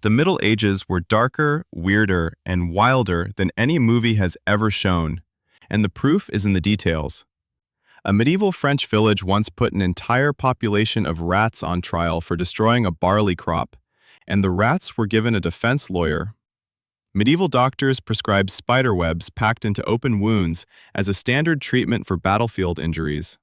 The Middle Ages were darker, weirder, and wilder than any movie has ever shown, and the proof is in the details. A medieval French village once put an entire population of rats on trial for destroying a barley crop, and the rats were given a defense lawyer. Medieval doctors prescribed spider webs packed into open wounds as a standard treatment for battlefield injuries.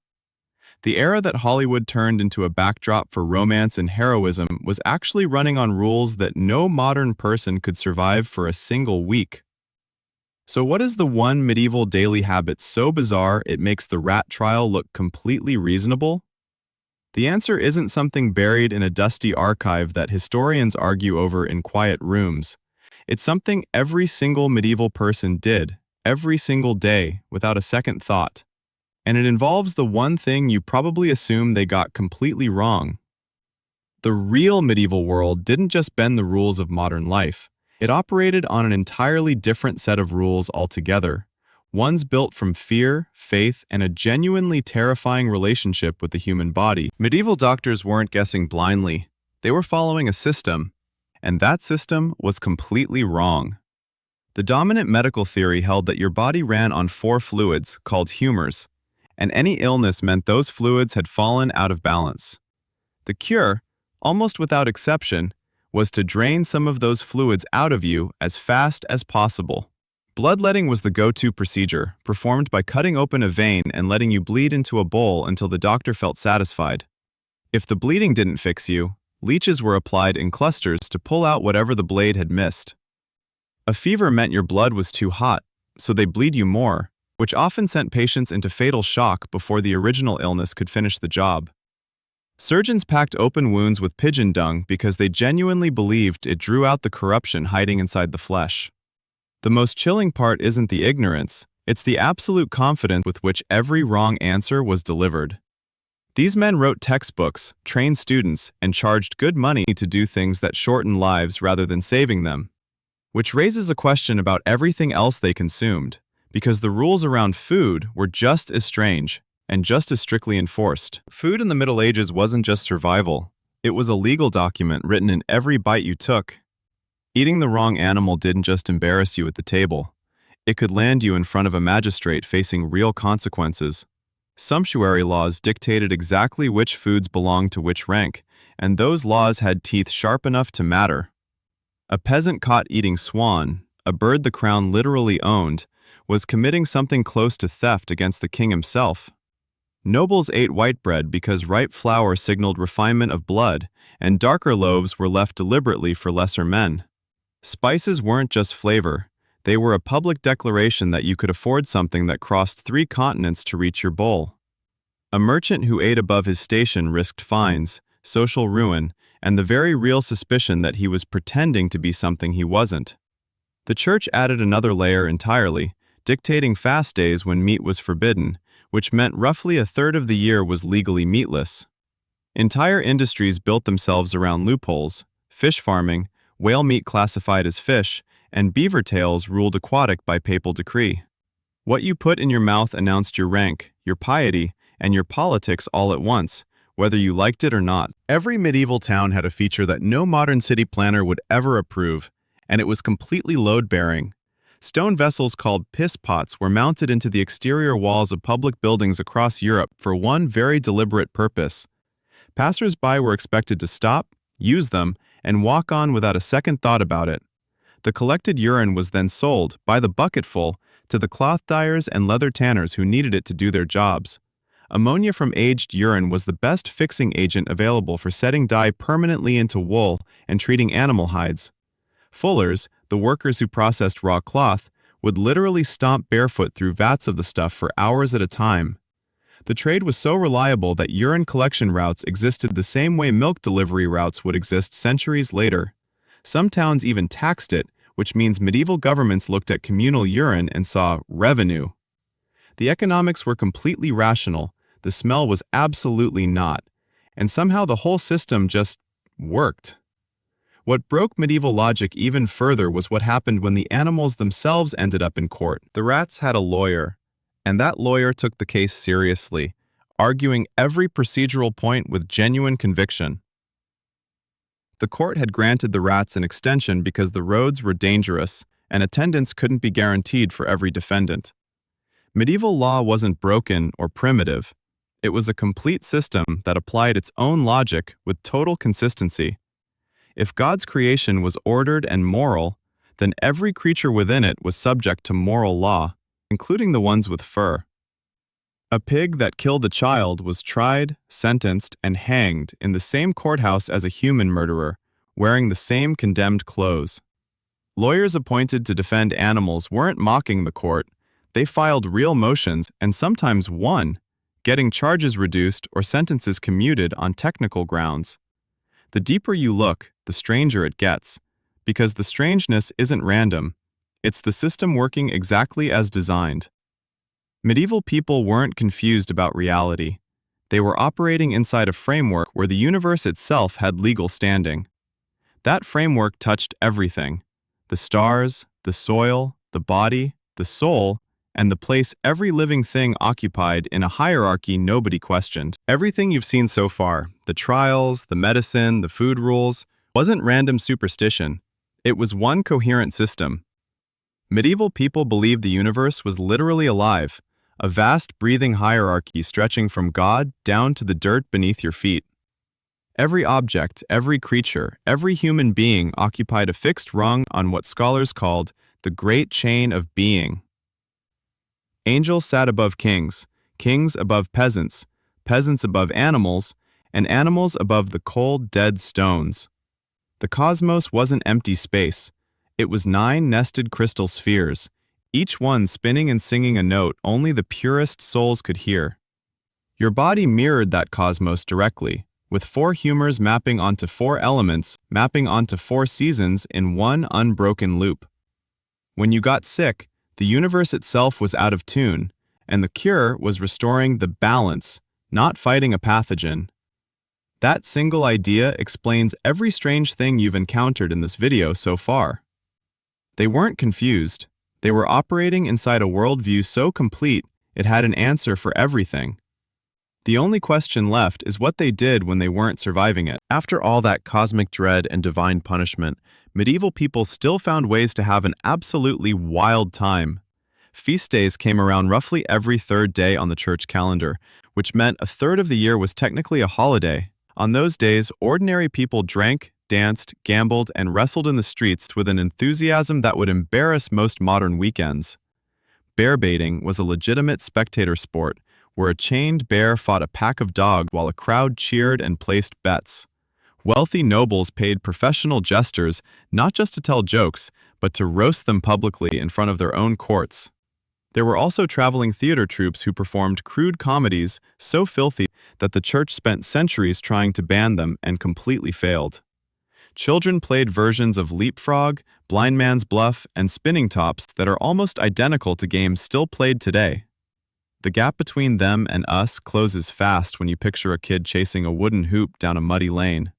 The era that Hollywood turned into a backdrop for romance and heroism was actually running on rules that no modern person could survive for a single week. So what is the one medieval daily habit so bizarre it makes the rat trial look completely reasonable? The answer isn't something buried in a dusty archive that historians argue over in quiet rooms. It's something every single medieval person did, every single day, without a second thought. And it involves the one thing you probably assume they got completely wrong. The real medieval world didn't just bend the rules of modern life. It operated on an entirely different set of rules altogether, ones built from fear, faith, and a genuinely terrifying relationship with the human body. Medieval doctors weren't guessing blindly. They were following a system, and that system was completely wrong. The dominant medical theory held that your body ran on 4 fluids, called humors, and any illness meant those fluids had fallen out of balance. The cure, almost without exception, was to drain some of those fluids out of you as fast as possible. Bloodletting was the go-to procedure, performed by cutting open a vein and letting you bleed into a bowl until the doctor felt satisfied. If the bleeding didn't fix you, leeches were applied in clusters to pull out whatever the blade had missed. A fever meant your blood was too hot, so they bleed you more, which often sent patients into fatal shock before the original illness could finish the job. Surgeons packed open wounds with pigeon dung because they genuinely believed it drew out the corruption hiding inside the flesh. The most chilling part isn't the ignorance, it's the absolute confidence with which every wrong answer was delivered. These men wrote textbooks, trained students, and charged good money to do things that shorten lives rather than saving them. Which raises a question about everything else they consumed, because the rules around food were just as strange and just as strictly enforced. Food in the Middle Ages wasn't just survival. It was a legal document written in every bite you took. Eating the wrong animal didn't just embarrass you at the table. It could land you in front of a magistrate facing real consequences. Sumptuary laws dictated exactly which foods belonged to which rank, and those laws had teeth sharp enough to matter. A peasant caught eating swan, a bird the crown literally owned, was committing something close to theft against the king himself. Nobles ate white bread because ripe flour signaled refinement of blood, and darker loaves were left deliberately for lesser men. Spices weren't just flavor, they were a public declaration that you could afford something that crossed 3 continents to reach your bowl. A merchant who ate above his station risked fines, social ruin, and the very real suspicion that he was pretending to be something he wasn't. The church added another layer entirely, dictating fast days when meat was forbidden, which meant roughly a third of the year was legally meatless. Entire industries built themselves around loopholes: fish farming, whale meat classified as fish, and beaver tails ruled aquatic by papal decree. What you put in your mouth announced your rank, your piety, and your politics all at once, whether you liked it or not. Every medieval town had a feature that no modern city planner would ever approve, and it was completely load-bearing. Stone vessels called piss pots were mounted into the exterior walls of public buildings across Europe for one very deliberate purpose. Passers-by were expected to stop, use them, and walk on without a second thought about it. The collected urine was then sold, by the bucketful, to the cloth dyers and leather tanners who needed it to do their jobs. Ammonia from aged urine was the best fixing agent available for setting dye permanently into wool and treating animal hides. Fullers, the workers who processed raw cloth, would literally stomp barefoot through vats of the stuff for hours at a time. The trade was so reliable that urine collection routes existed the same way milk delivery routes would exist centuries later. Some towns even taxed it, which means medieval governments looked at communal urine and saw revenue. The economics were completely rational, the smell was absolutely not, and somehow the whole system just worked. What broke medieval logic even further was what happened when the animals themselves ended up in court. The rats had a lawyer, and that lawyer took the case seriously, arguing every procedural point with genuine conviction. The court had granted the rats an extension because the roads were dangerous and attendance couldn't be guaranteed for every defendant. Medieval law wasn't broken or primitive. It was a complete system that applied its own logic with total consistency. If God's creation was ordered and moral, then every creature within it was subject to moral law, including the ones with fur. A pig that killed a child was tried, sentenced, and hanged in the same courthouse as a human murderer, wearing the same condemned clothes. Lawyers appointed to defend animals weren't mocking the court. They filed real motions and sometimes won, getting charges reduced or sentences commuted on technical grounds. The deeper you look, the stranger it gets, because the strangeness isn't random. It's the system working exactly as designed. Medieval people weren't confused about reality. They were operating inside a framework where the universe itself had legal standing. That framework touched everything: the stars, the soil, the body, the soul, and the place every living thing occupied in a hierarchy nobody questioned. Everything you've seen so far, the trials, the medicine, the food rules, wasn't random superstition. It was one coherent system. Medieval people believed the universe was literally alive, a vast breathing hierarchy stretching from God down to the dirt beneath your feet. Every object, every creature, every human being occupied a fixed rung on what scholars called the great chain of being. Angels sat above kings, kings above peasants, peasants above animals, and animals above the cold, dead stones. The cosmos wasn't empty space. It was 9 nested crystal spheres, each one spinning and singing a note only the purest souls could hear. Your body mirrored that cosmos directly, with 4 humors mapping onto 4 elements, mapping onto 4 seasons in one unbroken loop. When you got sick, the universe itself was out of tune, and the cure was restoring the balance, not fighting a pathogen. That single idea explains every strange thing you've encountered in this video so far. They weren't confused. They were operating inside a worldview so complete it had an answer for everything. The only question left is what they did when they weren't surviving it. After all that cosmic dread and divine punishment, medieval people still found ways to have an absolutely wild time. Feast days came around roughly every 3rd day on the church calendar, which meant a third of the year was technically a holiday. On those days, ordinary people drank, danced, gambled, and wrestled in the streets with an enthusiasm that would embarrass most modern weekends. Bear baiting was a legitimate spectator sport, where a chained bear fought a pack of dogs while a crowd cheered and placed bets. Wealthy nobles paid professional jesters not just to tell jokes, but to roast them publicly in front of their own courts. There were also traveling theater troupes who performed crude comedies so filthy that the church spent centuries trying to ban them and completely failed. Children played versions of Leapfrog, Blind Man's Bluff, and Spinning Tops that are almost identical to games still played today. The gap between them and us closes fast when you picture a kid chasing a wooden hoop down a muddy lane.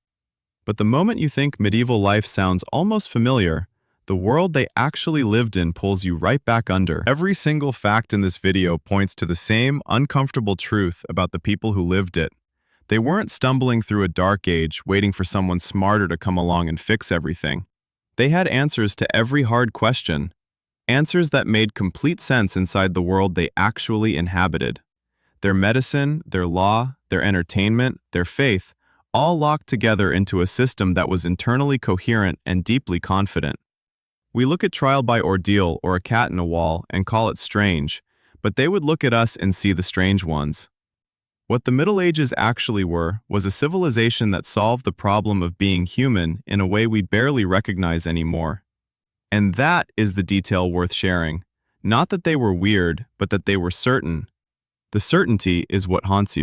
But the moment you think medieval life sounds almost familiar, the world they actually lived in pulls you right back under. Every single fact in this video points to the same uncomfortable truth about the people who lived it. They weren't stumbling through a dark age, waiting for someone smarter to come along and fix everything. They had answers to every hard question, answers that made complete sense inside the world they actually inhabited. Their medicine, their law, their entertainment, their faith, all locked together into a system that was internally coherent and deeply confident. We look at trial by ordeal or a cat in a wall and call it strange, but they would look at us and see the strange ones. What the Middle Ages actually were was a civilization that solved the problem of being human in a way we barely recognize anymore. And that is the detail worth sharing. Not that they were weird, but that they were certain. The certainty is what haunts you.